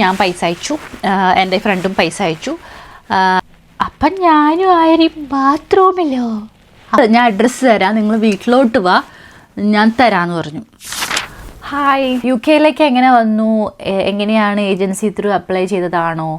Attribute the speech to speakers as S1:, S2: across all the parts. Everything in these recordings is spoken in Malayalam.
S1: ഞാൻ പൈസ അയച്ചു, എൻ്റെ ഫ്രണ്ടും പൈസ അയച്ചു. അപ്പം ഞാനും ആയിരം ബാത്റൂമിലോ, ഞാൻ അഡ്രസ്സ് തരാം, നിങ്ങൾ വീട്ടിലോട്ട് വാ, ഞാൻ തരാമെന്ന് പറഞ്ഞു. ഹായ്, UK എങ്ങനെ വന്നു, എങ്ങനെയാണ് ഏജൻസി ത്രൂ അപ്ലൈ ചെയ്തതാണോ,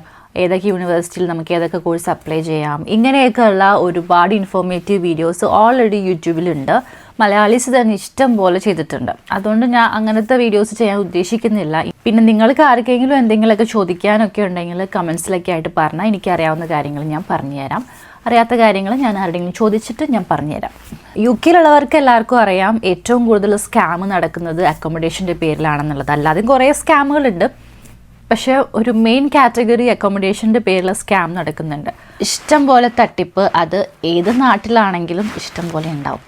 S1: ഏതൊക്കെ യൂണിവേഴ്സിറ്റിയിൽ നമുക്ക് ഏതൊക്കെ കോഴ്സ് അപ്ലൈ ചെയ്യാം, ഇങ്ങനെയൊക്കെയുള്ള ഒരുപാട് ഇൻഫോർമേറ്റീവ് വീഡിയോസ് ഓൾറെഡി യൂട്യൂബിലുണ്ട്. മലയാളീസ് തന്നെ ഇഷ്ടം പോലെ ചെയ്തിട്ടുണ്ട്. അതുകൊണ്ട് ഞാൻ അങ്ങനത്തെ വീഡിയോസ് ചെയ്യാൻ ഉദ്ദേശിക്കുന്നില്ല. പിന്നെ നിങ്ങൾക്ക് ആർക്കെങ്കിലും എന്തെങ്കിലുമൊക്കെ ചോദിക്കാനൊക്കെ ഉണ്ടെങ്കിൽ കമൻസിലൊക്കെ ആയിട്ട് പറഞ്ഞാൽ എനിക്കറിയാവുന്ന കാര്യങ്ങൾ ഞാൻ പറഞ്ഞുതരാം. അറിയാത്ത കാര്യങ്ങൾ ഞാൻ ആരുടെയെങ്കിലും ചോദിച്ചിട്ട് ഞാൻ പറഞ്ഞുതരാം. UK എല്ലാവർക്കും അറിയാം ഏറ്റവും കൂടുതൽ സ്കാം നടക്കുന്നത് അക്കോമഡേഷൻ്റെ പേരിലാണെന്നുള്ളത്. അല്ലാതെ കുറേ സ്കാമുകളുണ്ട്, പക്ഷേ ഒരു മെയിൻ കാറ്റഗറി അക്കോമഡേഷൻ്റെ പേരിൽ സ്കാം നടക്കുന്നുണ്ട്. ഇഷ്ടം പോലെ തട്ടിപ്പ്, അത് ഏത് നാട്ടിലാണെങ്കിലും ഇഷ്ടം പോലെ ഉണ്ടാവും.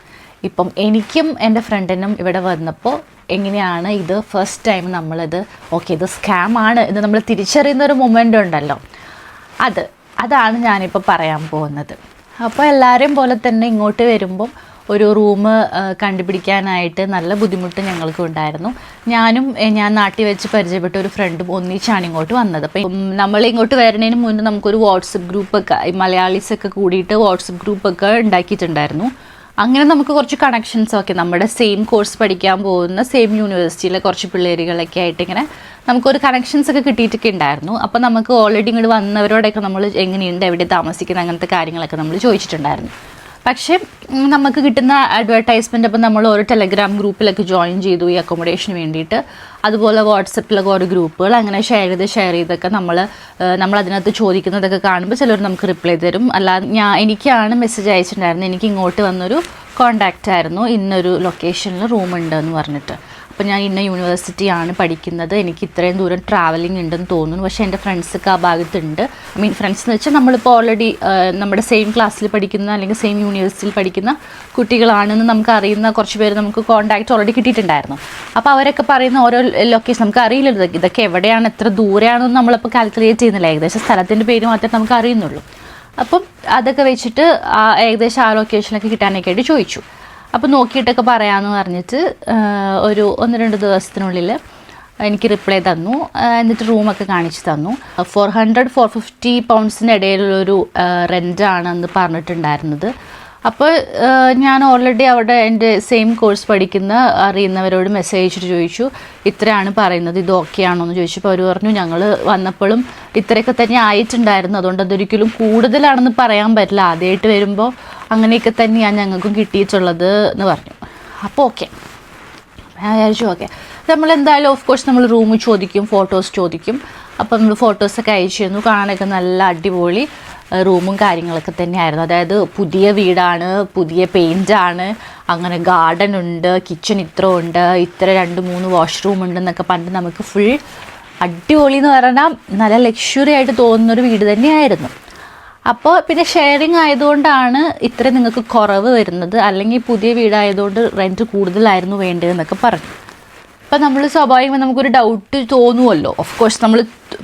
S1: ഇപ്പം എനിക്കും എൻ്റെ ഫ്രണ്ടിനും ഇവിടെ വന്നപ്പോൾ എങ്ങനെയാണ് ഇത് ഫസ്റ്റ് ടൈം നമ്മളിത് ഓക്കെ ഇത് സ്കാമാണ് എന്ന് നമ്മൾ തിരിച്ചറിയുന്നൊരു മൊമെൻ്റ് ഉണ്ടല്ലോ, അതാണ് ഞാനിപ്പോൾ പറയാൻ പോകുന്നത്. അപ്പോൾ എല്ലാവരെയും പോലെ തന്നെ ഇങ്ങോട്ട് വരുമ്പം ഒരു റൂം കണ്ടുപിടിക്കാനായിട്ട് നല്ല ബുദ്ധിമുട്ട് ഞങ്ങൾക്ക് ഉണ്ടായിരുന്നു. ഞാൻ നാട്ടിൽ വെച്ച് പരിചയപ്പെട്ട ഒരു ഫ്രണ്ടും ഒന്നിച്ചാണ് ഇങ്ങോട്ട് വന്നത്. അപ്പം നമ്മൾ ഇങ്ങോട്ട് വരുന്നതിന് മുന്നേ നമുക്കൊരു വാട്സപ്പ് ഗ്രൂപ്പൊക്കെ മലയാളീസൊക്കെ കൂടിയിട്ട് വാട്സപ്പ് ഗ്രൂപ്പൊക്കെ ഉണ്ടാക്കിയിട്ടുണ്ടായിരുന്നു. അങ്ങനെ നമുക്ക് കുറച്ച് കണക്ഷൻസൊക്കെ നമ്മുടെ സെയിം കോഴ്സ് പഠിക്കാൻ പോകുന്ന സെയിം യൂണിവേഴ്സിറ്റിയിലെ കുറച്ച് പിള്ളേരുകളൊക്കെ ആയിട്ട് ഇങ്ങനെ നമുക്കൊരു കണക്ഷൻസൊക്കെ കിട്ടിയിട്ടൊക്കെ ഉണ്ടായിരുന്നു. അപ്പോൾ നമുക്ക് ഓൾറെഡി ഇങ്ങോട്ട് വന്നവരോടൊക്കെ നമ്മൾ എങ്ങനെയുണ്ട്, എവിടെ താമസിക്കുന്നത്, അങ്ങനത്തെ കാര്യങ്ങളൊക്കെ നമ്മൾ ചോദിച്ചിട്ടുണ്ടായിരുന്നു. പക്ഷേ നമുക്ക് കിട്ടുന്ന അഡ്വർടൈസ്മെൻ്റ് അപ്പം നമ്മൾ ഓരോ ടെലഗ്രാം ഗ്രൂപ്പിലൊക്കെ ജോയിൻ ചെയ്തു ഈ അക്കോമഡേഷന് വേണ്ടിയിട്ട്. അതുപോലെ വാട്സപ്പിലൊക്കെ ഓരോ ഗ്രൂപ്പുകൾ അങ്ങനെ ഷെയർ ചെയ്തൊക്കെ നമ്മളതിനകത്ത് ചോദിക്കുന്നതൊക്കെ കാണുമ്പോൾ ചിലർ നമുക്ക് റിപ്ലൈ തരും. അല്ലാതെ എനിക്കാണ് മെസ്സേജ് അയച്ചിട്ടുണ്ടായിരുന്നു, എനിക്ക് ഇങ്ങോട്ട് വന്നൊരു കോണ്ടാക്റ്റ് ആയിരുന്നു, ഇന്നൊരു ലൊക്കേഷനിൽ റൂമുണ്ടെന്ന് പറഞ്ഞിട്ട്. അപ്പോൾ ഞാൻ ഇന്ന യൂണിവേഴ്സിറ്റിയാണ് പഠിക്കുന്നത്, എനിക്ക് ഇത്രയും ദൂരം ട്രാവലിംഗ് ഉണ്ടെന്ന് തോന്നുന്നു, പക്ഷേ എൻ്റെ ഫ്രണ്ട്സൊക്കെ ആ ഭാഗത്തുണ്ട്. ഫ്രണ്ട്സ് എന്ന് വെച്ചാൽ നമ്മളിപ്പോൾ ഓൾറെഡി നമ്മുടെ സെയിം ക്ലാസ്സിൽ പഠിക്കുന്ന അല്ലെങ്കിൽ സെയിം യൂണിവേഴ്സിറ്റിയിൽ പഠിക്കുന്ന കുട്ടികളാണെന്ന് നമുക്ക് അറിയുന്ന കുറച്ച് പേര് നമുക്ക് കോൺടാക്റ്റ് ഓൾറെഡി കിട്ടിയിട്ടുണ്ടായിരുന്നു. അപ്പോൾ അവരൊക്കെ പറയുന്ന ഓരോ ലൊക്കേഷൻ നമുക്ക് അറിയില്ല, ഇതൊക്കെ എവിടെയാണ്, എത്ര ദൂരെയാണെന്ന് നമ്മളിപ്പോൾ കാൽക്കുലേറ്റ് ചെയ്യുന്നില്ല, ഏകദേശം സ്ഥലത്തിൻ്റെ പേര് മാത്രമേ നമുക്ക് അറിയുന്നുള്ളൂ. അപ്പം അതൊക്കെ വെച്ചിട്ട് ഏകദേശം ആ ലൊക്കേഷനൊക്കെ കിട്ടാനൊക്കെ ആയിട്ട് ചോദിച്ചു. അപ്പോൾ നോക്കിയിട്ടൊക്കെ പറയാമെന്ന് പറഞ്ഞിട്ട് ഒരു 1-2 ദിവസത്തിനുള്ളിൽ എനിക്ക് റിപ്ലൈ തന്നു. എന്നിട്ട് റൂമൊക്കെ കാണിച്ച് തന്നു. 400-450 പൗണ്ട്സിൻ്റെ ഇടയിലുള്ളൊരു റെൻ്റാണെന്ന് പറഞ്ഞിട്ടുണ്ടായിരുന്നത്. അപ്പോൾ ഞാൻ ഓൾറെഡി അവിടെ എൻ്റെ സെയിം കോഴ്സ് പഠിക്കുന്ന അറിയുന്നവരോട് മെസ്സേജ് അയച്ചിട്ട് ചോദിച്ചു, ഇത്രയാണ് പറയുന്നത്, ഇത് ഓക്കെ ആണോ എന്ന് ചോദിച്ചപ്പോൾ അവർ പറഞ്ഞു ഞങ്ങൾ വന്നപ്പോഴും ഇത്രയൊക്കെ തന്നെ ആയിട്ടുണ്ടായിരുന്നു, അതുകൊണ്ട് അതൊരിക്കലും കൂടുതലാണെന്ന് പറയാൻ പറ്റില്ല, ആദ്യമായിട്ട് വരുമ്പോൾ അങ്ങനെയൊക്കെ തന്നെയാണ് ഞങ്ങൾക്കും കിട്ടിയിട്ടുള്ളത് എന്ന് പറഞ്ഞു. അപ്പോൾ ഓക്കെ, ഞാൻ വിചാരിച്ചു ഓക്കെ. നമ്മളെന്തായാലും ഓഫ് കോഴ്സ് നമ്മൾ റൂം ചോദിക്കും, ഫോട്ടോസ് ചോദിക്കും. അപ്പം നമ്മൾ ഫോട്ടോസൊക്കെ അയച്ചിരുന്നു, കാണാനൊക്കെ നല്ല അടിപൊളി റൂമും കാര്യങ്ങളൊക്കെ തന്നെയായിരുന്നു. അതായത് പുതിയ വീടാണ്, പുതിയ പെയിൻ്റാണ്, അങ്ങനെ ഗാർഡൻ ഉണ്ട്, കിച്ചൺ ഇത്ര ഉണ്ട്, ഇത്ര 2-3 വാഷ്റൂം ഉണ്ടെന്നൊക്കെ പറഞ്ഞിട്ട് നമുക്ക് ഫുൾ അടിപൊളി എന്ന് പറഞ്ഞാൽ നല്ല ലക്ഷറി ആയിട്ട് തോന്നുന്നൊരു വീട് തന്നെയായിരുന്നു. അപ്പോൾ പിന്നെ ഷെയറിങ് ആയതുകൊണ്ടാണ് ഇത്ര നിങ്ങൾക്ക് കുറവ് വരുന്നത്, അല്ലെങ്കിൽ പുതിയ വീടായതുകൊണ്ട് റെൻറ്റ് കൂടുതലായിരുന്നു വേണ്ടതെന്നൊക്കെ പറഞ്ഞു. അപ്പം നമ്മൾ സ്വാഭാവികമായി നമുക്കൊരു ഡൗട്ട് തോന്നുമല്ലോ, ഓഫ് കോഴ്സ് നമ്മൾ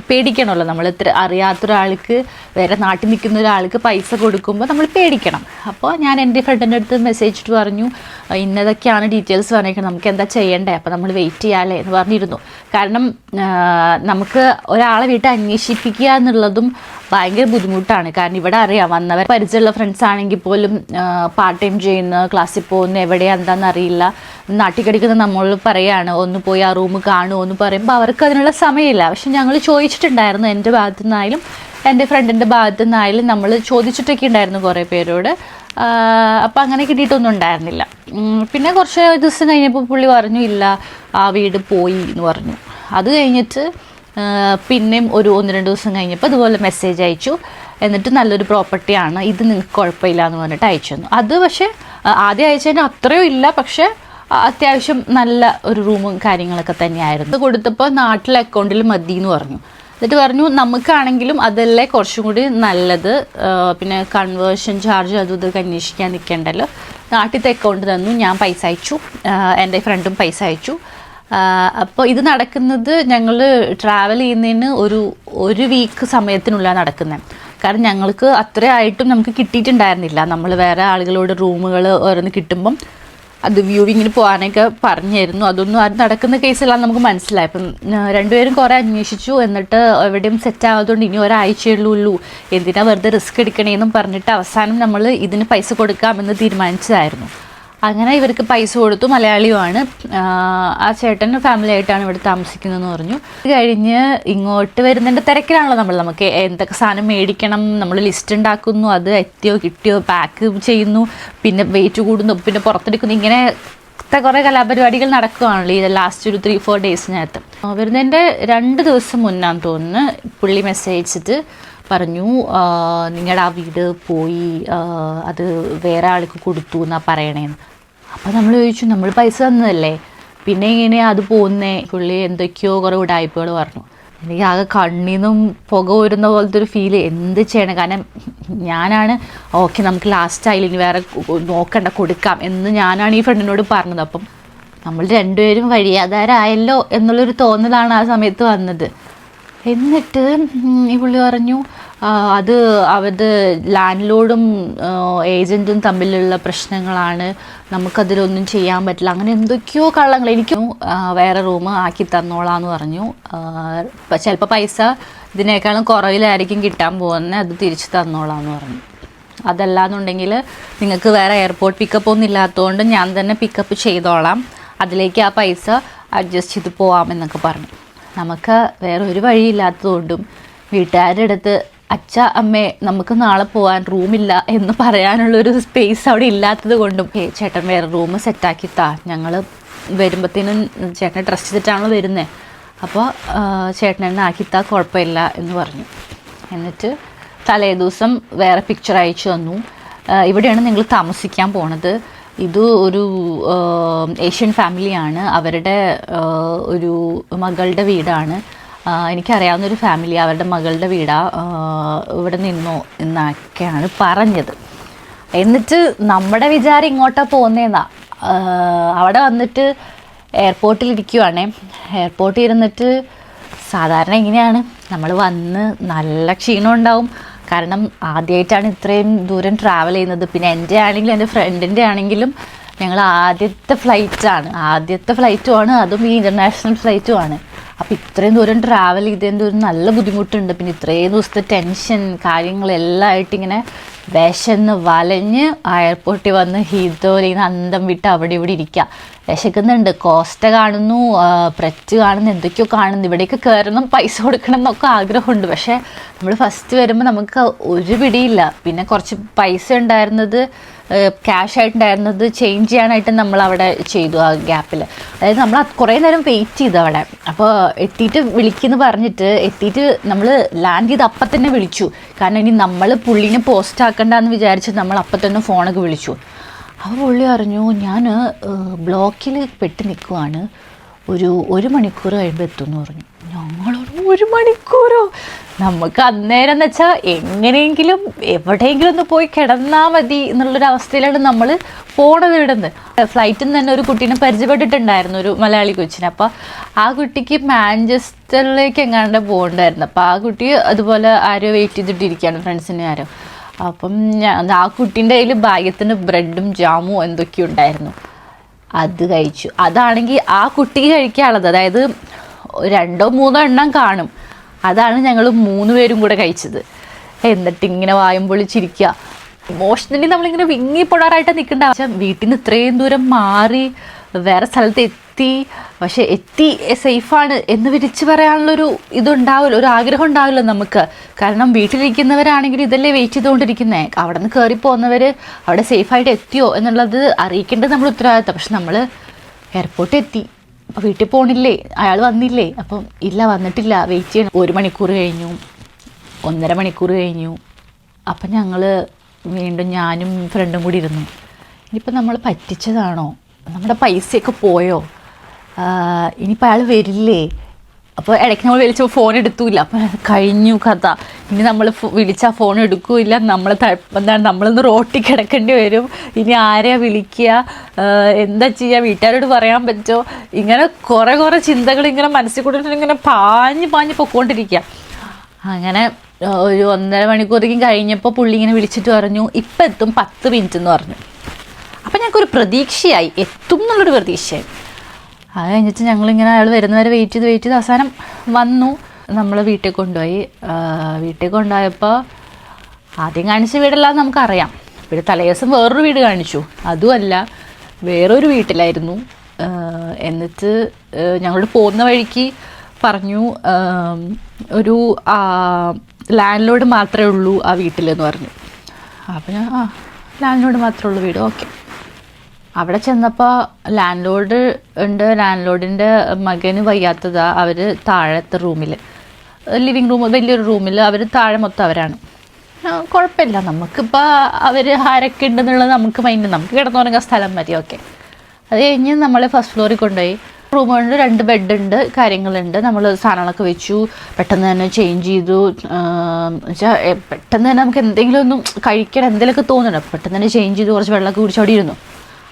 S1: പേടിക്കണമല്ലോ, നമ്മൾ ഇത്ര അറിയാത്തൊരാൾക്ക് വേറെ നാട്ടിൽ നിൽക്കുന്ന ഒരാൾക്ക് പൈസ കൊടുക്കുമ്പോൾ നമ്മൾ പേടിക്കണം. അപ്പോൾ ഞാൻ എൻ്റെ ഫ്രണ്ടിൻ്റെ അടുത്ത് മെസ്സേജ് ഇട്ട് പറഞ്ഞു, ഇന്നതൊക്കെയാണ് ഡീറ്റെയിൽസ് പറഞ്ഞേക്കുന്നത്, നമുക്ക് എന്താ ചെയ്യണ്ടേ, അപ്പോൾ നമ്മൾ വെയിറ്റ് ചെയ്യാമല്ലേ എന്ന് പറഞ്ഞിരുന്നു. കാരണം നമുക്ക് ഒരാളെ വീട്ടിൽ അന്വേഷിപ്പിക്കുക എന്നുള്ളതും ഭയങ്കര ബുദ്ധിമുട്ടാണ്. കാരണം ഇവിടെ അറിയാം, വന്നവർ പരിചയമുള്ള ഫ്രണ്ട്സ് ആണെങ്കിൽ പോലും പാർട്ട് ടൈം ചെയ്യുന്ന, ക്ലാസ്സിൽ പോകുന്ന, എവിടെയാണ് എന്താണെന്ന് അറിയില്ല, നാട്ടിൽ കിടക്കുന്ന നമ്മൾ പറയുകയാണ് ഒന്ന് പോയി ആ റൂം കാണുമോ എന്ന് പറയുമ്പോൾ അവർക്ക് അതിനുള്ള സമയമില്ല. പക്ഷെ ഞങ്ങൾ ചോദിച്ചിട്ടുണ്ടായിരുന്നു, എൻ്റെ ഭാഗത്തു നിന്നായാലും എൻ്റെ ഫ്രണ്ടിൻ്റെ ഭാഗത്തു നിന്നായാലും നമ്മൾ ചോദിച്ചിട്ടൊക്കെ ഉണ്ടായിരുന്നു കുറേ പേരോട്. അപ്പം അങ്ങനെ കിട്ടിയിട്ടൊന്നും ഉണ്ടായിരുന്നില്ല. പിന്നെ കുറച്ച് ദിവസം കഴിഞ്ഞപ്പോൾ പുള്ളി പറഞ്ഞു ഇല്ല, ആ വീട് പോയി എന്ന് പറഞ്ഞു. അത് കഴിഞ്ഞിട്ട് പിന്നെയും ഒരു 1-2 ദിവസം കഴിഞ്ഞപ്പോൾ അതുപോലെ മെസ്സേജ് അയച്ചു, എന്നിട്ട് നല്ലൊരു പ്രോപ്പർട്ടിയാണ്, ഇത് നിങ്ങൾക്ക് കുഴപ്പമില്ല എന്ന് പറഞ്ഞിട്ട് അയച്ചു തന്നു. അത് പക്ഷേ ആദ്യം അയച്ചതിന് അത്രയും ഇല്ല, പക്ഷേ അത്യാവശ്യം നല്ല ഒരു റൂമും കാര്യങ്ങളൊക്കെ തന്നെയായിരുന്നു. കൊടുത്തപ്പോൾ നാട്ടിലെ അക്കൗണ്ടിൽ മതി എന്ന് പറഞ്ഞു. എന്നിട്ട് പറഞ്ഞു നമുക്കാണെങ്കിലും അതല്ലേ കുറച്ചും കൂടി നല്ലത്, പിന്നെ കൺവേർഷൻ ചാർജ് അതും ഇതൊക്കെ അന്വേഷിക്കാൻ നിൽക്കേണ്ടല്ലോ, നാട്ടിലത്തെ അക്കൗണ്ട് തന്നു, ഞാൻ പൈസ അയച്ചു, എൻ്റെ ഫ്രണ്ടും പൈസ അയച്ചു. അപ്പോൾ ഇത് നടക്കുന്നത് ഞങ്ങൾ ട്രാവൽ ചെയ്യുന്നതിന് ഒരു വീക്ക് സമയത്തിനുള്ളിലാണ് നടക്കുന്നത്. കാരണം ഞങ്ങൾക്ക് അത്രയായിട്ടും നമുക്ക് കിട്ടിയിട്ടുണ്ടായിരുന്നില്ല. നമ്മൾ വേറെ ആളുകളോട് റൂമുകൾ ഓരോന്ന് കിട്ടുമ്പം അത് വ്യൂവിങ്ങിന് പോകാനൊക്കെ പറഞ്ഞിരുന്നു. അതൊന്നും അത് നടക്കുന്ന കേസിലാണെന്ന് നമുക്ക് മനസ്സിലായി. അപ്പം രണ്ടുപേരും കുറേ അന്വേഷിച്ചു. എന്നിട്ട് എവിടെയും സെറ്റ് ആവാത്തതുകൊണ്ട് ഇനി ഒരാഴ്ചയുള്ളൂ, എന്തിനാ വെറുതെ റിസ്ക് എടുക്കണേന്നും പറഞ്ഞിട്ട് അവസാനം നമ്മൾ ഇതിന് പൈസ കൊടുക്കാമെന്ന് തീരുമാനിച്ചതായിരുന്നു. അങ്ങനെ ഇവർക്ക് പൈസ കൊടുത്തു. മലയാളിയുമാണ്. ആ ചേട്ടൻ ഫാമിലി ആയിട്ടാണ് ഇവിടെ താമസിക്കുന്നതെന്ന് പറഞ്ഞു. ഇത് കഴിഞ്ഞ് ഇങ്ങോട്ട് വരുന്നതിൻ്റെ തിരക്കിലാണല്ലോ നമുക്ക് എന്തൊക്കെ സാധനം മേടിക്കണം, നമ്മൾ ലിസ്റ്റ് ഉണ്ടാക്കുന്നു, അത് എത്തിയോ കിട്ടിയോ പാക്ക് ചെയ്യുന്നു, പിന്നെ വെയിറ്റ് കൂടുന്നു, പിന്നെ പുറത്തെടുക്കുന്നു, ഇങ്ങനെ കുറേ കലാപരിപാടികൾ നടക്കുകയാണല്ലോ ഈ ലാസ്റ്റ് ഒരു 3-4 ഡേയ്സിനകത്ത്. വരുന്നതിൻ്റെ 2 ദിവസം മുന്നാന്ന് തോന്നുന്നു പുള്ളി മെസ്സേജ് അയച്ചിട്ട് പറഞ്ഞു, നിങ്ങളുടെ ആ വീട് പോയി, അത് വേറെ ആൾക്ക് കൊടുത്തു എന്നാണ് പറയണേന്ന്. അപ്പോൾ നമ്മൾ ചോദിച്ചു, നമ്മൾ പൈസ തന്നതല്ലേ, പിന്നെ ഇങ്ങനെ അത് പോകുന്നേ? പുള്ളി എന്തൊക്കെയോ കുറേ ഉടായ്പകൾ പറഞ്ഞു. എനിക്ക് ആകെ കണ്ണിന്നും പുക വരുന്ന പോലത്തെ ഒരു ഫീല്. എന്ത് ചെയ്യണം, കാരണം ഞാനാണ് ഓക്കെ നമുക്ക് ലാസ്റ്റ് ആയില്ല, ഇനി വേറെ നോക്കണ്ട കൊടുക്കാം എന്ന് ഞാനാണ് ഈ ഫ്രണ്ടിനോട് പറഞ്ഞത്. അപ്പം നമ്മൾ രണ്ടുപേരും വഴിയാധാരമായല്ലോ എന്നുള്ളൊരു തോന്നലാണ് ആ സമയത്ത് വന്നത്. എന്നിട്ട് ഈ പുള്ളി പറഞ്ഞു, അത് അവരുടെ ലാൻഡ് ലോഡും ഏജൻറ്റും തമ്മിലുള്ള പ്രശ്നങ്ങളാണ്, നമുക്കതിലൊന്നും ചെയ്യാൻ പറ്റില്ല, അങ്ങനെ എന്തൊക്കെയോ കള്ളങ്ങൾ. എനിക്ക് വേറെ റൂം ആക്കി തന്നോളാന്ന് പറഞ്ഞു. ചിലപ്പോൾ പൈസ ഇതിനേക്കാളും കുറവിലായിരിക്കും കിട്ടാൻ പോകുന്നത്, അത് തിരിച്ച് തന്നോളാന്ന് പറഞ്ഞു. അതല്ലാന്നുണ്ടെങ്കിൽ നിങ്ങൾക്ക് വേറെ എയർപോർട്ട് പിക്കപ്പ് ഒന്നും ഇല്ലാത്തതുകൊണ്ട് ഞാൻ തന്നെ പിക്കപ്പ് ചെയ്തോളാം, അതിലേക്ക് ആ പൈസ അഡ്ജസ്റ്റ് ചെയ്ത് പോവാമെന്നൊക്കെ പറഞ്ഞു. നമുക്ക് വേറെ ഒരു വഴിയില്ലാത്തതുകൊണ്ടും വീട്ടുകാരുടെ അടുത്ത് അച്ഛ അമ്മേ നമുക്ക് നാളെ പോകാൻ റൂമില്ല എന്ന് പറയാനുള്ളൊരു സ്പേസ് അവിടെ ഇല്ലാത്തത് കൊണ്ടും ചേട്ടൻ വേറെ റൂം സെറ്റാക്കി താ, ഞങ്ങൾ വരുമ്പോഴത്തേനും ചേട്ടനെ ട്രസ്റ്റ് ചെയ്തിട്ടാണല്ലോ വരുന്നത്, അപ്പോൾ ചേട്ടനെന്നെ ആക്കിത്താ കുഴപ്പമില്ല എന്ന് പറഞ്ഞു. എന്നിട്ട് തലേ ദിവസം വേറെ പിക്ചർ അയച്ചു തന്നു. ഇവിടെയാണ് നിങ്ങൾ താമസിക്കാൻ പോണത്, ഇത് ഒരു ഏഷ്യൻ ഫാമിലിയാണ്, അവരുടെ ഒരു മകളുടെ വീടാണ്, എനിക്കറിയാവുന്നൊരു ഫാമിലി, അവരുടെ മകളുടെ വീടാണ്, ഇവിടെ നിന്നോ എന്നൊക്കെയാണ് പറഞ്ഞത്. എന്നിട്ട് നമ്മുടെ വിചാരം ഇങ്ങോട്ടാണ് പോകുന്നതെന്നാ. അവിടെ വന്നിട്ട് എയർപോർട്ടിലിരിക്കുവാണേ. എയർപോർട്ടിൽ ഇരുന്നിട്ട് സാധാരണ എങ്ങനെയാണ്, നമ്മൾ വന്ന് നല്ല ക്ഷീണം ഉണ്ടാവും, കാരണം ആദ്യമായിട്ടാണ് ഇത്രയും ദൂരം ട്രാവൽ ചെയ്യുന്നത്. പിന്നെ എൻ്റെ ആണെങ്കിലും എൻ്റെ ഫ്രണ്ടിൻ്റെ ആണെങ്കിലും ഞങ്ങൾ ആദ്യത്തെ ഫ്ലൈറ്റുമാണ്, അതും ഈ ഇൻ്റർനാഷണൽ ഫ്ലൈറ്റുമാണ്. അപ്പോൾ ഇത്രയും ദൂരം ട്രാവൽ ചെയ്തതിൻ്റെ ഒരു നല്ല ബുദ്ധിമുട്ടുണ്ട്. പിന്നെ ഇത്രയും ദിവസത്തെ ടെൻഷൻ കാര്യങ്ങളെല്ലാം ആയിട്ടിങ്ങനെ വിശന്ന് വലഞ്ഞ് എയർപോർട്ടിൽ വന്ന് ഹീത്തോയിൽ നിന്ന് അന്തം വിട്ട് അവിടെ ഇവിടെ ഇരിക്കുക. വിശക്കുന്നുണ്ട്, കോസ്റ്റ കാണുന്നു, പ്രറ്റ് കാണുന്നു, എന്തൊക്കെയോ കാണുന്നു, ഇവിടേക്ക് കയറണം, പൈസ കൊടുക്കണം എന്നൊക്കെ ആഗ്രഹമുണ്ട്. പക്ഷേ നമ്മൾ ഫസ്റ്റ് വരുമ്പോൾ നമുക്ക് ഒരു പിടിയില്ല. പിന്നെ കുറച്ച് പൈസ ഉണ്ടായിരുന്നത്, ക്യാഷ് ആയിട്ടുണ്ടായിരുന്നത് ചേഞ്ച് ചെയ്യാനായിട്ട് നമ്മളവിടെ ചെയ്തു ആ ഗ്യാപ്പിൽ. അതായത് നമ്മൾ കുറേ നേരം വെയിറ്റ് ചെയ്തു അവിടെ. അപ്പോൾ എത്തിയിട്ട് വിളിക്കുമെന്ന് പറഞ്ഞിട്ട് എത്തിയിട്ട് നമ്മൾ ലാൻഡ് ചെയ്ത് അപ്പം തന്നെ വിളിച്ചു. കാരണം ഇനി നമ്മൾ പുള്ളിനെ പോസ്റ്റ് ആക്കണ്ടെന്ന് വിചാരിച്ച് നമ്മൾ അപ്പം തന്നെ ഫോണൊക്കെ വിളിച്ചു. അപ്പോൾ പുള്ളി പറഞ്ഞു, ഞാൻ ബ്ലോക്കിൽ പെട്ട് നിൽക്കുവാണ്, ഒരു മണിക്കൂർ കഴിയുമ്പോൾ എത്തുമെന്ന് പറഞ്ഞു. ഞങ്ങളോട് 1 മണിക്കൂറോ? നമുക്ക് അന്നേരം എന്ന് വെച്ചാൽ എങ്ങനെയെങ്കിലും എവിടെയെങ്കിലും ഒന്ന് പോയി കിടന്നാൽ മതി എന്നുള്ളൊരവസ്ഥയിലാണ് നമ്മൾ പോണത്. ഇവിടുന്ന് ഫ്ലൈറ്റിൽ നിന്ന് തന്നെ ഒരു കുട്ടീനെ പരിചയപ്പെട്ടിട്ടുണ്ടായിരുന്നു, ഒരു മലയാളി കൊച്ചിനെ. അപ്പോൾ ആ കുട്ടിക്ക് മാഞ്ചസ്റ്ററിലേക്ക് എങ്ങാണ്ട് പോകണ്ടായിരുന്നു. അപ്പോൾ ആ കുട്ടി അതുപോലെ ആരോ വെയിറ്റ് ചെയ്തിട്ടിരിക്കുകയാണ്, ഫ്രണ്ട്സിനെ ആരോ. അപ്പം ആ കുട്ടീൻ്റെ കയ്യിൽ ഭാഗ്യത്തിന് ബ്രെഡും ജാമും എന്തൊക്കെയോ ഉണ്ടായിരുന്നു, അത് കഴിച്ചു. അതാണെങ്കിൽ ആ കുട്ടിക്ക് കഴിക്കാനുള്ളത്, അതായത് 2-3 എണ്ണം കാണും, അതാണ് ഞങ്ങൾ 3 പേരും കൂടെ കഴിച്ചത്. എന്നിട്ട് ഇങ്ങനെ വായും പൊളിച്ചിരിക്കുക. ഇമോഷണലി നമ്മളിങ്ങനെ വിങ്ങിപ്പൊടാറായിട്ട് നിൽക്കേണ്ട ആവശ്യം. വീട്ടിൽ നിന്ന് ഇത്രയും ദൂരം മാറി വേറെ സ്ഥലത്ത് എത്തി, പക്ഷെ എത്തി സേഫാണ് എന്ന് വിരിച്ച് പറയാനുള്ളൊരു ഇതുണ്ടാവില്ല, ഒരു ആഗ്രഹം ഉണ്ടാവില്ല നമുക്ക്. കാരണം വീട്ടിലിരിക്കുന്നവരാണെങ്കിൽ ഇതല്ലേ വെയിറ്റ് ചെയ്തുകൊണ്ടിരിക്കുന്നത്. അവിടെ നിന്ന് കയറി പോകുന്നവർ അവിടെ സേഫായിട്ട് എത്തിയോ എന്നുള്ളത് അറിയിക്കേണ്ടത് നമ്മൾ ഉത്തരവാദിത്തം. പക്ഷെ നമ്മൾ എയർപോർട്ടിൽ എത്തി, അപ്പോൾ വീട്ടിൽ പോകണില്ലേ, അയാൾ വന്നില്ലേ? അപ്പം ഇല്ല, വന്നിട്ടില്ല, വെയിറ്റ് ചെയ്യണം. 1 മണിക്കൂർ കഴിഞ്ഞു, 1.5 മണിക്കൂർ കഴിഞ്ഞു. അപ്പം ഞങ്ങൾ വീണ്ടും ഞാനും ഫ്രണ്ടും കൂടി ഇരുന്നു. ഇനിയിപ്പോൾ നമ്മൾ പറ്റിച്ചതാണോ, നമ്മുടെ പൈസയൊക്കെ പോയോ, ഇനിയിപ്പോൾ അയാൾ വരില്ലേ? അപ്പോൾ ഇടയ്ക്ക് നമ്മൾ വിളിച്ചപ്പോൾ ഫോൺ എടുത്തൂല്ല. അപ്പം കഴിഞ്ഞു കഥ. ഇനി നമ്മൾ വിളിച്ചാൽ ഫോൺ എടുക്കില്ല, നമ്മളൊന്ന് റോട്ടിൽ കിടക്കേണ്ടി വരും. ഇനി ആരെയാ വിളിക്കുക, എന്താ ചെയ്യുക, വീട്ടുകാരോട് പറയാൻ പറ്റുമോ? ഇങ്ങനെ കുറേ ചിന്തകൾ ഇങ്ങനെ മനസ്സിൽ കൂടെ ഇങ്ങനെ പാഞ്ഞ് പൊയ്ക്കൊണ്ടിരിക്കുക. അങ്ങനെ ഒരു 1.5 മണിക്കൂറേക്കും കഴിഞ്ഞപ്പോൾ പുള്ളി ഇങ്ങനെ വിളിച്ചിട്ട് പറഞ്ഞു, ഇപ്പം എത്തും 10 മിനിറ്റ് എന്ന് പറഞ്ഞു. അപ്പം ഞങ്ങൾക്കൊരു പ്രതീക്ഷയായി, എത്തും എന്നുള്ളൊരു പ്രതീക്ഷയായി. അത് കഴിഞ്ഞിട്ട് ഞങ്ങളിങ്ങനെ അയാൾ വരുന്നവരെ വെയിറ്റ് ചെയ്ത് അവസാനം വന്നു. നമ്മൾ വീട്ടിൽ കൊണ്ടുപോയി. വീട്ടിൽ കൊണ്ടുപോയപ്പോൾ ആദ്യം കാണിച്ച വീടെല്ലാം നമുക്കറിയാം. പിന്നെ തലേദിവസം വേറൊരു വീട് കാണിച്ചു, അതുമല്ല വേറൊരു വീട്ടിലായിരുന്നു. എന്നിട്ട് ഞങ്ങളോട് പോകുന്ന വഴിക്ക് പറഞ്ഞു ഒരു ലാൻഡ് ലോഡ് മാത്രമേ ഉള്ളൂ ആ വീട്ടിലെന്ന് പറഞ്ഞു. അപ്പോൾ ഞാൻ ലാൻഡ് ലോഡ് മാത്രമേ ഉള്ളൂ വീട്, ഓക്കെ. അവിടെ ചെന്നപ്പോൾ ലാൻഡ് ലോഡ് ഉണ്ട്. ലാൻഡ് ലോഡിൻ്റെ മകന് വയ്യാത്തതാ. അവർ താഴത്തെ റൂമിൽ, ലിവിങ് റൂം, വലിയൊരു റൂമിൽ അവർ താഴെ മൊത്തം അവരാണ്. കുഴപ്പമില്ല, നമുക്കിപ്പോൾ അവർ ആരൊക്കെ ഉണ്ടെന്നുള്ളത് നമുക്ക് മൈൻഡ്, നമുക്ക് കിടന്നുറങ്ങാൻ സ്ഥലം മതി, ഓക്കെ. അത് കഴിഞ്ഞ് നമ്മൾ ഫസ്റ്റ് ഫ്ലോറിൽ കൊണ്ടുപോയി. റൂമുണ്ട്, 2 ബെഡുണ്ട്, കാര്യങ്ങളുണ്ട്. നമ്മൾ സാധനങ്ങളൊക്കെ വെച്ചു, പെട്ടെന്ന് തന്നെ ചേഞ്ച് ചെയ്തു. വെച്ചാൽ പെട്ടെന്ന് തന്നെ നമുക്ക് എന്തെങ്കിലും ഒന്നും കഴിക്കണം എന്തെങ്കിലുമൊക്കെ തോന്നണം, പെട്ടെന്ന് തന്നെ ചേഞ്ച് ചെയ്തു. കുറച്ച് വെള്ളമൊക്കെ കുടിച്ച് അവിടെ ഇരുന്നു.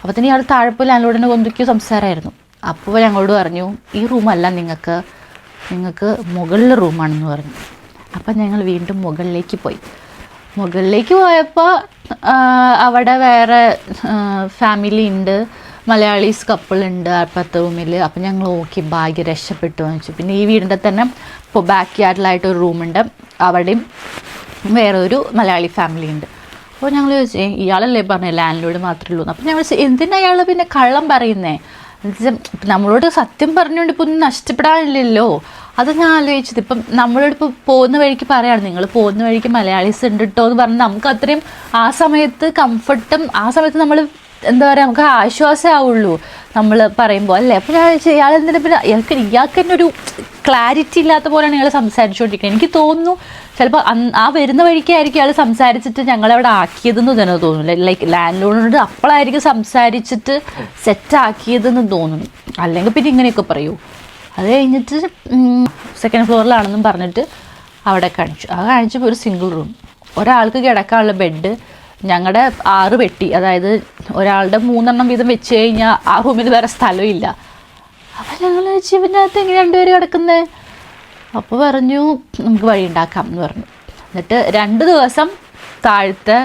S1: അപ്പോൾ തന്നെ ഇയാൾ താഴെപ്പോൾ ലാൻഡ്ലോഡിനെ കൊന്തൊക്കെയോ സംസാരമായിരുന്നു. അപ്പോൾ ഞങ്ങളോട് പറഞ്ഞു ഈ റൂമല്ല നിങ്ങൾക്ക് മുകളിലെ റൂമാണെന്ന് പറഞ്ഞു. അപ്പം ഞങ്ങൾ വീണ്ടും മുകളിലേക്ക് പോയി. മുകളിലേക്ക് പോയപ്പോൾ അവിടെ വേറെ ഫാമിലി ഉണ്ട്, മലയാളീസ് കപ്പിളുണ്ട് അപ്പുറത്തെ റൂമിൽ. അപ്പം ഞങ്ങൾ ഓക്കെ, ഭാഗ്യം രക്ഷപ്പെട്ടു വെച്ചു. പിന്നെ ഈ വീടിൻ്റെ തന്നെ ഇപ്പോൾ ബാക്ക് യാർഡിലായിട്ടൊരു റൂമുണ്ട്, അവിടെയും വേറെ ഒരു മലയാളി ഫാമിലി ഉണ്ട്. അപ്പോൾ ഞങ്ങൾ ചോദിച്ചേ ഇയാളല്ലേ പറഞ്ഞേ ലാൻഡ് ലോഡ് മാത്രമേ ഉള്ളൂ. അപ്പം ഞങ്ങൾ എന്തിനാ അയാൾ പിന്നെ കള്ളം പറയുന്നേ? നമ്മളോട് സത്യം പറഞ്ഞുകൊണ്ട് ഇപ്പോൾ ഒന്നും നഷ്ടപ്പെടാനില്ലല്ലോ. അത് ഞാൻ ആലോചിച്ചത്. ഇപ്പം നമ്മളോട് ഇപ്പോൾ പോകുന്ന വഴിക്ക് പറയാണ് നിങ്ങൾ പോകുന്ന വഴിക്ക് മലയാളീസ് ഉണ്ട് കേട്ടോ എന്ന് പറഞ്ഞാൽ നമുക്ക് അത്രയും ആ സമയത്ത് കംഫർട്ടും ആ സമയത്ത് നമ്മൾ എന്താ പറയുക നമുക്ക് ആശ്വാസമാവുള്ളൂ നമ്മൾ പറയുമ്പോൾ, അല്ലേ? അപ്പോൾ ഞാൻ ചോദിച്ചാൽ ഇയാൾ എന്തിനാ പിന്നെ ഇയാൾക്ക് തന്നെ ഒരു ക്ലാരിറ്റി ഇല്ലാത്ത പോലെയാണ് ഞങ്ങൾ സംസാരിച്ചുകൊണ്ടിരിക്കുന്നത്. എനിക്ക് തോന്നുന്നു ചിലപ്പോൾ ആ വരുന്ന വഴിക്കായിരിക്കും അയാൾ സംസാരിച്ചിട്ട് ഞങ്ങളവിടെ ആക്കിയതെന്ന് തന്നെ തോന്നുന്നു. ലൈക്ക് ലാൻഡ് ലോഡിനോട് അപ്പോഴായിരിക്കും സംസാരിച്ചിട്ട് സെറ്റാക്കിയതെന്ന് തോന്നുന്നു. അല്ലെങ്കിൽ പിന്നെ ഇങ്ങനെയൊക്കെ പറയൂ. അത് കഴിഞ്ഞിട്ട് സെക്കൻഡ് ഫ്ലോറിലാണെന്നും പറഞ്ഞിട്ട് അവിടെ കാണിച്ചു. അത് കാണിച്ചപ്പോൾ ഒരു സിംഗിൾ റൂം, ഒരാൾക്ക് കിടക്കാനുള്ള ബെഡ്, ഞങ്ങളുടെ 6 പെട്ടി, അതായത് ഒരാളുടെ 3 വീതം വെച്ച് കഴിഞ്ഞാൽ ആ റൂമിൽ വേറെ സ്ഥലമില്ല. അപ്പം ഞങ്ങൾ ജീവനകത്ത് എങ്ങനെ 2 പേര് കിടക്കുന്നത്? അപ്പോൾ പറഞ്ഞു നമുക്ക് വഴി ഉണ്ടാക്കാം എന്ന് പറഞ്ഞു. എന്നിട്ട് 2 ദിവസം താഴത്തെ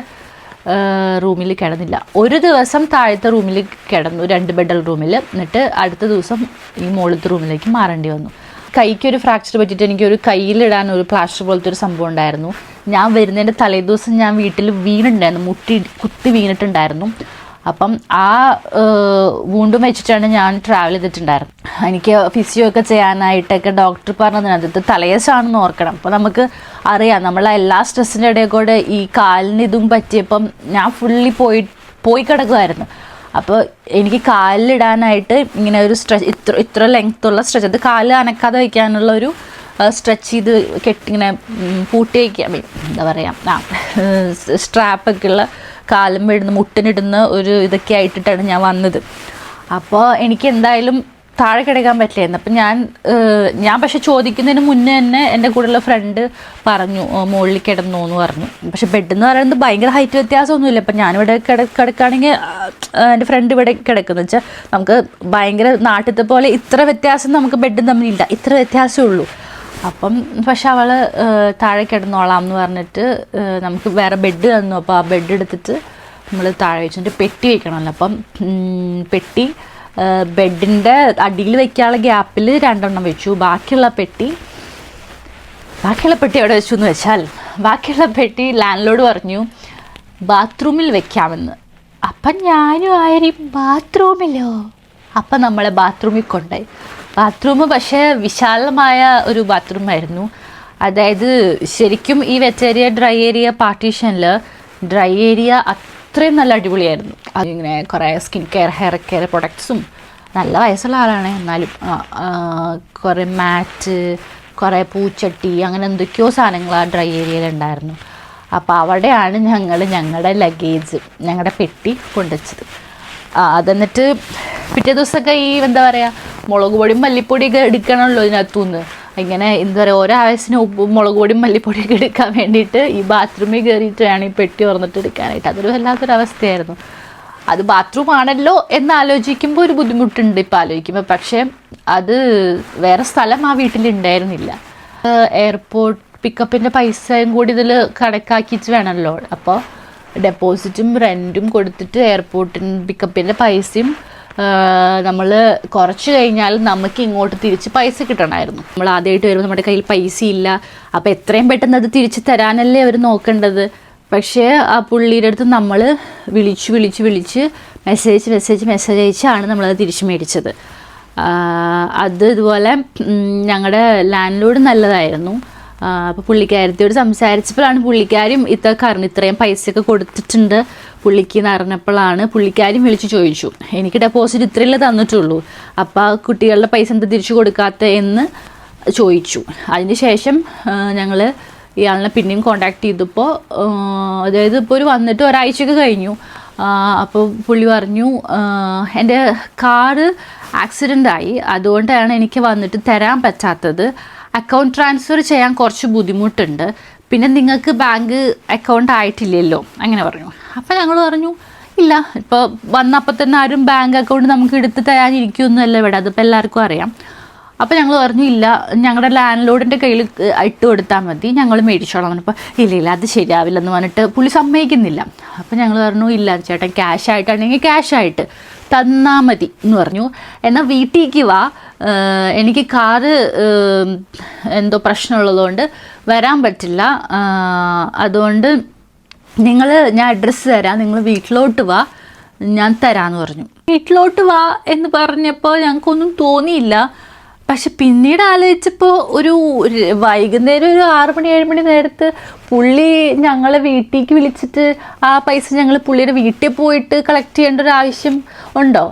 S1: റൂമിൽ കിടന്നില്ല. ഒരു ദിവസം താഴത്തെ റൂമിൽ കിടന്നു, 2 ബെഡൽ റൂമിൽ. എന്നിട്ട് അടുത്ത ദിവസം ഈ മുകളിലത്തെ റൂമിലേക്ക് മാറേണ്ടി വന്നു. കൈക്കൊരു ഫ്രാക്ചർ പറ്റിയിട്ട് എനിക്കൊരു കയ്യിലിടാൻ ഒരു പ്ലാസ്റ്റർ പോലത്തെ ഒരു സംഭവം ഉണ്ടായിരുന്നു. ഞാൻ വരുന്നതിൻ്റെ തലേദിവസം ഞാൻ വീട്ടിൽ വീണിട്ടുണ്ടായിരുന്നു, കുത്തി വീണിട്ടുണ്ടായിരുന്നു. അപ്പം ആ വൂണ്ടും വെച്ചിട്ടാണ് ഞാൻ ട്രാവൽ ചെയ്തിട്ടുണ്ടായിരുന്നത്. എനിക്ക് ഫിസിയോ ഒക്കെ ചെയ്യാനായിട്ടൊക്കെ ഡോക്ടർ പറഞ്ഞതിനകത്ത് തലയസാണെന്ന് ഓർക്കണം. അപ്പോൾ നമുക്ക് അറിയാം നമ്മളെ എല്ലാ സ്ട്രെസ്സിൻ്റെ ഇടയിൽ കൂടെ ഈ കാലിന് ഇതും പറ്റിയപ്പം ഞാൻ ഫുള്ളി പോയി കിടക്കുമായിരുന്നു. അപ്പോൾ എനിക്ക് കാലിലിടാനായിട്ട് ഇങ്ങനെ ഒരു സ്ട്രെച്ച്, ഇത്ര ലെങ്ത്തുള്ള സ്ട്രെച്ച്, അത് കാല് അനക്കാതെ വയ്ക്കാനുള്ള ഒരു സ്ട്രെച്ച് ചെയ്ത് ഇങ്ങനെ പൂട്ടി വയ്ക്കാൻ, എന്താ പറയുക, സ്ട്രാപ്പൊക്കെ ഉള്ള കാലും വീഴുന്ന മുട്ടിനിടുന്ന ഒരു ഇതൊക്കെ ആയിട്ടിട്ടാണ് ഞാൻ വന്നത്. അപ്പോൾ എനിക്ക് എന്തായാലും താഴെ കിടക്കാൻ പറ്റില്ലായിരുന്നു. അപ്പം ഞാൻ പക്ഷെ ചോദിക്കുന്നതിന് മുന്നേ തന്നെ എൻ്റെ കൂടെയുള്ള ഫ്രണ്ട് പറഞ്ഞു മുകളിൽ കിടന്നു എന്ന് പറഞ്ഞു. പക്ഷെ ബെഡ് എന്ന് പറയുന്നത് ഭയങ്കര ഹൈറ്റ് വ്യത്യാസമൊന്നുമില്ല. അപ്പം ഞാനിവിടെ കിടക്കുകയാണെങ്കിൽ എൻ്റെ ഫ്രണ്ട് ഇവിടെ കിടക്കുന്നു വെച്ചാൽ നമുക്ക് ഭയങ്കര നാട്ടിലത്തെ പോലെ ഇത്ര വ്യത്യാസം നമുക്ക് ബെഡും തമ്മിലില്ല, ഇത്ര വ്യത്യാസമേ ഉള്ളൂ. അപ്പം പക്ഷെ അവൾ താഴെ കിടന്നോളാം എന്ന് പറഞ്ഞിട്ട് നമുക്ക് വേറെ ബെഡ് തന്നു. അപ്പോൾ ആ ബെഡ് എടുത്തിട്ട് നമ്മൾ താഴെ വെച്ചിട്ട് പെട്ടി വയ്ക്കണമല്ലോ. അപ്പം പെട്ടി ബെഡിൻ്റെ അടിയിൽ വയ്ക്കാനുള്ള ഗ്യാപ്പിൽ 2 വെച്ചു. ബാക്കിയുള്ള പെട്ടി എവിടെ വെച്ചു എന്ന് വെച്ചാൽ, ബാക്കിയുള്ള പെട്ടി ലാൻഡ് ലോഡ് പറഞ്ഞു ബാത്റൂമിൽ വെക്കാമെന്ന്. അപ്പം ഞാനും ആരും ബാത്റൂമിലോ? അപ്പം നമ്മളെ ബാത്റൂമിൽ കൊണ്ടുപോയി. ബാത്റൂം പക്ഷേ വിശാലമായ ഒരു ബാത്റൂമായിരുന്നു. അതായത് ശരിക്കും ഈ വെറ്റ് ഏരിയ ഡ്രൈ ഏരിയ പാർട്ടീഷനിൽ ഡ്രൈ ഏരിയ അത്രയും നല്ല അടിപൊളിയായിരുന്നു. അതിങ്ങനെ കുറേ സ്കിൻ കെയർ, ഹെയർ കെയർ പ്രൊഡക്ട്സും, നല്ല വയസ്സുള്ള ആളാണ് എന്നാലും കുറേ മാറ്റ്, കുറേ പൂച്ചട്ടി, അങ്ങനെ എന്തൊക്കെയോ സാധനങ്ങൾ ആ ഡ്രൈ ഏരിയയിലുണ്ടായിരുന്നു. അപ്പോൾ അവിടെയാണ് ഞങ്ങളുടെ ലഗേജ്, ഞങ്ങളുടെ പെട്ടി കൊണ്ടുവച്ചത്. അതെന്നിട്ട് പിറ്റേ ദിവസമൊക്കെ ഈ എന്താ പറയുക മുളക് പൊടിയും മല്ലിപ്പൊടിയൊക്കെ എടുക്കണമല്ലോ ഇതിനകത്തുനിന്ന്. ഇങ്ങനെ എന്താ പറയുക ഓരോ ആവശ്യത്തിന് മുളക് പൊടിയും മല്ലിപ്പൊടിയൊക്കെ എടുക്കാൻ വേണ്ടിയിട്ട് ഈ ബാത്റൂമിൽ കയറിയിട്ട് വേണം ഈ പെട്ടി തുറന്നിട്ട് എടുക്കാനായിട്ട്. അതൊരു വല്ലാത്തൊരവസ്ഥയായിരുന്നു. അത് ബാത്റൂം ആണല്ലോ എന്നാലോചിക്കുമ്പോൾ ഒരു ബുദ്ധിമുട്ടുണ്ട് ഇപ്പോൾ ആലോചിക്കുമ്പോൾ. പക്ഷേ അത് വേറെ സ്ഥലം ആ വീട്ടിലുണ്ടായിരുന്നില്ല. എയർപോർട്ട് പിക്കപ്പിൻ്റെ പൈസയും കൂടി ഇതിൽ കണക്കാക്കിയിട്ട് വേണമല്ലോ. അപ്പോൾ ഡെപ്പോസിറ്റും റെൻറ്റും കൊടുത്തിട്ട് എയർപോർട്ടിന് പിക്കപ്പിൻ്റെ പൈസയും നമ്മൾ കുറച്ച് കഴിഞ്ഞാൽ നമുക്ക് ഇങ്ങോട്ട് തിരിച്ച് പൈസ കിട്ടണമായിരുന്നു. നമ്മൾ ആദ്യമായിട്ട് വരുമ്പോൾ നമ്മുടെ കയ്യിൽ പൈസ ഇല്ല, അപ്പോൾ എത്രയും പെട്ടെന്ന് അത് തിരിച്ച് തരാനല്ലേ അവർ നോക്കേണ്ടത്. പക്ഷേ ആ പുള്ളിയുടെ അടുത്ത് നമ്മൾ വിളിച്ച് മെസ്സേജ് അയച്ചാണ് നമ്മളത് തിരിച്ച് മേടിച്ചത്. അത് ഇതുപോലെ ഞങ്ങളുടെ ലാൻഡ് ലോഡ് നല്ലതായിരുന്നു. അപ്പോൾ പുള്ളിക്കാരത്തിയോട് സംസാരിച്ചപ്പോഴാണ് പുള്ളിക്കാരും ഇത്രയും പൈസയൊക്കെ കൊടുത്തിട്ടുണ്ട് പുള്ളിക്ക് എന്ന് അറിഞ്ഞപ്പോഴാണ് പുള്ളിക്കാരും വിളിച്ച് ചോദിച്ചു, എനിക്ക് ഡെപ്പോസിറ്റ് ഇത്രയല്ലേ തന്നിട്ടുള്ളൂ, അപ്പോൾ ആ കുട്ടികളുടെ പൈസ എന്താ തിരിച്ചു കൊടുക്കാത്ത എന്ന് ചോദിച്ചു. അതിന് ശേഷം ഞങ്ങൾ ഇയാളിനെ പിന്നെയും കോണ്ടാക്ട് ചെയ്തപ്പോൾ, അതായത് ഇപ്പോൾ വന്നിട്ട് ഒരാഴ്ചയൊക്കെ കഴിഞ്ഞു. അപ്പോൾ പുള്ളി പറഞ്ഞു, എൻ്റെ കാറ് ആക്സിഡൻ്റായി, അതുകൊണ്ടാണ് എനിക്ക് വന്നിട്ട് തരാൻ പറ്റാത്തത്, അക്കൗണ്ട് ട്രാൻസ്ഫർ ചെയ്യാൻ കുറച്ച് ബുദ്ധിമുട്ടുണ്ട്, പിന്നെ നിങ്ങൾക്ക് ബാങ്ക് അക്കൗണ്ട് ആയിട്ടില്ലല്ലോ അങ്ങനെ പറഞ്ഞു. അപ്പോൾ ഞങ്ങൾ പറഞ്ഞു, ഇല്ല, ഇപ്പോൾ വന്നപ്പോൾ തന്നെ ആരും ബാങ്ക് അക്കൗണ്ട് നമുക്ക് എടുത്ത് തരാനിരിക്കുമെന്നല്ല ഇവിടെ, അതിപ്പോൾ എല്ലാവർക്കും അറിയാം. അപ്പോൾ ഞങ്ങൾ പറഞ്ഞു, ഇല്ല, ഞങ്ങളുടെ ലാൻഡ് ലോഡിൻ്റെ കയ്യിൽ ഇട്ട് കൊടുത്താൽ മതി, ഞങ്ങൾ മേടിച്ചോളാം. പറഞ്ഞപ്പോൾ ഇല്ല അത് ശരിയാവില്ലെന്ന് പറഞ്ഞിട്ട് പുള്ളി സമ്മതിക്കുന്നില്ല. അപ്പോൾ ഞങ്ങൾ പറഞ്ഞു, ഇല്ല ചേട്ടൻ ക്യാഷ് ആയിട്ടാണെങ്കിൽ ക്യാഷ് ആയിട്ട് തന്നാൽ മതി എന്ന് പറഞ്ഞു. എന്നാൽ വീട്ടിലേക്ക് വാ, എനിക്ക് കാറ് എന്തോ പ്രശ്നമുള്ളതുകൊണ്ട് വരാൻ പറ്റില്ല, അതുകൊണ്ട് ഞാൻ അഡ്രസ്സ് തരാം, നിങ്ങൾ വീട്ടിലോട്ട് വാ, ഞാൻ തരാമെന്ന് പറഞ്ഞു. വീട്ടിലോട്ട് വാ എന്ന് പറഞ്ഞപ്പോൾ ഞങ്ങൾക്കൊന്നും തോന്നിയില്ല. പക്ഷെ പിന്നീട് ആലോചിച്ചപ്പോൾ ഒരു വൈകുന്നേരം ഒരു 6-7 മണി നേരത്ത് പുള്ളി ഞങ്ങളെ വീട്ടിലേക്ക് വിളിച്ചിട്ട് ആ പൈസ ഞങ്ങൾ പുള്ളിയുടെ വീട്ടിൽ പോയിട്ട് കളക്ട് ചെയ്യേണ്ട ഒരു ആവശ്യം ഉണ്ടോ?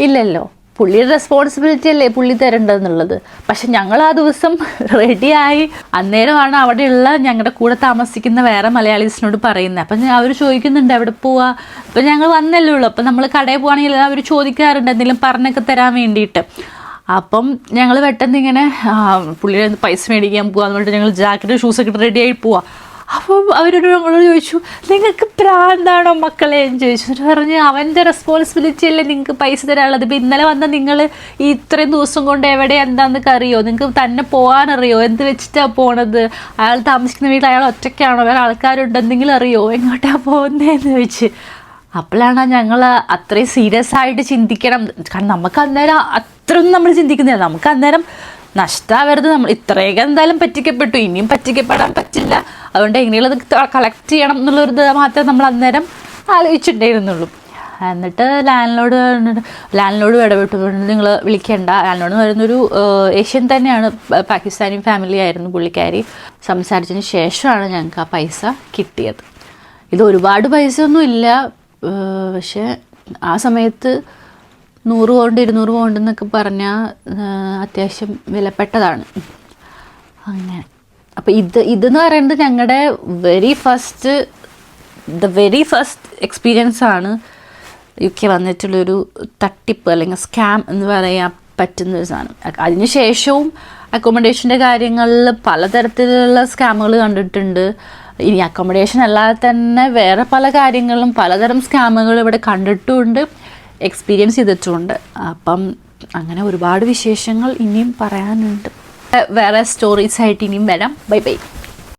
S1: ഇല്ലല്ലോ. പുള്ളിയുടെ റെസ്പോൺസിബിലിറ്റി അല്ലേ പുള്ളി തരേണ്ടതെന്നുള്ളത്. പക്ഷെ ഞങ്ങൾ ആ ദിവസം റെഡിയായി, അന്നേരമാണ് അവിടെയുള്ള ഞങ്ങളുടെ കൂടെ താമസിക്കുന്ന വേറെ മലയാളീസിനോട് പറയുന്നത്. അപ്പം അവർ ചോദിക്കുന്നുണ്ട് എവിടെ പോവാ, അപ്പം ഞങ്ങൾ വന്നല്ലേ ഉള്ളൂ, അപ്പം നമ്മൾ കടയിൽ പോവുകയാണെങ്കിൽ അവർ ചോദിക്കാറുണ്ട് എന്തെങ്കിലും പറഞ്ഞൊക്കെ തരാൻ വേണ്ടിയിട്ട്. അപ്പം ഞങ്ങൾ പെട്ടെന്ന് ഇങ്ങനെ പുള്ളിയുടെ പൈസ മേടിക്കാൻ പോകാന്ന് പറഞ്ഞിട്ട് ഞങ്ങൾ ജാക്കറ്റ് ഷൂസൊക്കെ ഇട്ട് റെഡിയായി പോവാം. അപ്പോൾ ഞങ്ങളോട് ചോദിച്ചു, നിങ്ങൾക്ക് പ്രാന്താണോ മക്കളെ എന്ന് ചോദിച്ചു. എന്നിട്ട് പറഞ്ഞ്, അവൻ്റെ റെസ്പോൺസിബിലിറ്റി അല്ലേ നിങ്ങൾക്ക് പൈസ തരാനുള്ളത്, ഇപ്പോൾ ഇന്നലെ വന്ന നിങ്ങൾ ഈ ഇത്രയും ദിവസം കൊണ്ട് എവിടെ എന്താണെന്നൊക്കെ അറിയോ, നിങ്ങൾക്ക് തന്നെ പോകാനറിയോ, എന്ത് വെച്ചിട്ടാണ് പോണത്, അയാൾ താമസിക്കുന്ന വീട്ടിൽ അയാൾ ഒറ്റയ്ക്കാണോ, വേറെ ആൾക്കാരുണ്ട്, എന്തെങ്കിലും അറിയോ, എങ്ങോട്ടാണ് പോകുന്നതെന്ന് ചോദിച്ച്. അപ്പോഴാണ് ഞങ്ങൾ അത്രയും സീരിയസ് ആയിട്ട് ചിന്തിക്കണം. കാരണം നമുക്ക് അന്നേരം അത്രയൊന്നും നമ്മൾ ചിന്തിക്കുന്നില്ല, നമുക്ക് അന്നേരം നഷ്ടമാവരുത്, നമ്മൾ ഇത്രയൊക്കെ എന്തായാലും പറ്റിക്കപ്പെട്ടു, ഇനിയും പറ്റിക്കപ്പെടാൻ പറ്റില്ല, അതുകൊണ്ട് എങ്ങനെയുള്ള കളക്ട് ചെയ്യണം എന്നുള്ളൊരു ഇത് മാത്രമേ നമ്മൾ അന്നേരം ആലോചിച്ചിട്ടുണ്ടായിരുന്നുള്ളൂ. എന്നിട്ട് ലാൻഡ് ലോഡ് ഇടപെട്ടു, നിങ്ങൾ വിളിക്കേണ്ട, ലാൻഡ് ലോഡ് എന്ന് പറയുന്നൊരു ഏഷ്യൻ തന്നെയാണ്, പാകിസ്ഥാനി ഫാമിലി ആയിരുന്നു പുള്ളിക്കാരി. സംസാരിച്ചതിന് ശേഷമാണ് ഞങ്ങൾക്ക് ആ പൈസ കിട്ടിയത്. ഇത് ഒരുപാട് പൈസ ഒന്നും ഇല്ല, പക്ഷേ ആ സമയത്ത് 100 പൗണ്ട് 200 പൗണ്ട് എന്നൊക്കെ പറഞ്ഞാൽ അത്യാവശ്യം വിലപ്പെട്ടതാണ്. അങ്ങനെ അപ്പോൾ ഇതെന്ന് പറയുന്നത് ഞങ്ങളുടെ വെരി ഫസ്റ്റ് എക്സ്പീരിയൻസ് ആണ് UK വന്നിട്ടുള്ളൊരു തട്ടിപ്പ് അല്ലെങ്കിൽ സ്കാം എന്ന് പറയാൻ പറ്റുന്ന ഒരു സാധനം. അതിന് ശേഷവും അക്കോമഡേഷൻ്റെ കാര്യങ്ങളിൽ പലതരത്തിലുള്ള സ്കാമുകൾ കണ്ടിട്ടുണ്ട്. ഇനി അക്കോമഡേഷൻ അല്ലാതെ തന്നെ വേറെ പല കാര്യങ്ങളും പലതരം സ്കാമുകൾ ഇവിടെ കണ്ടിട്ടുമുണ്ട്, എക്സ്പീരിയൻസ് ചെയ്തിട്ടുമുണ്ട്. അപ്പം അങ്ങനെ ഒരുപാട് വിശേഷങ്ങൾ ഇനിയും പറയാനുണ്ട്. വേറെ സ്റ്റോറീസായിട്ട് ഇനിയും വരാം. Bye bye.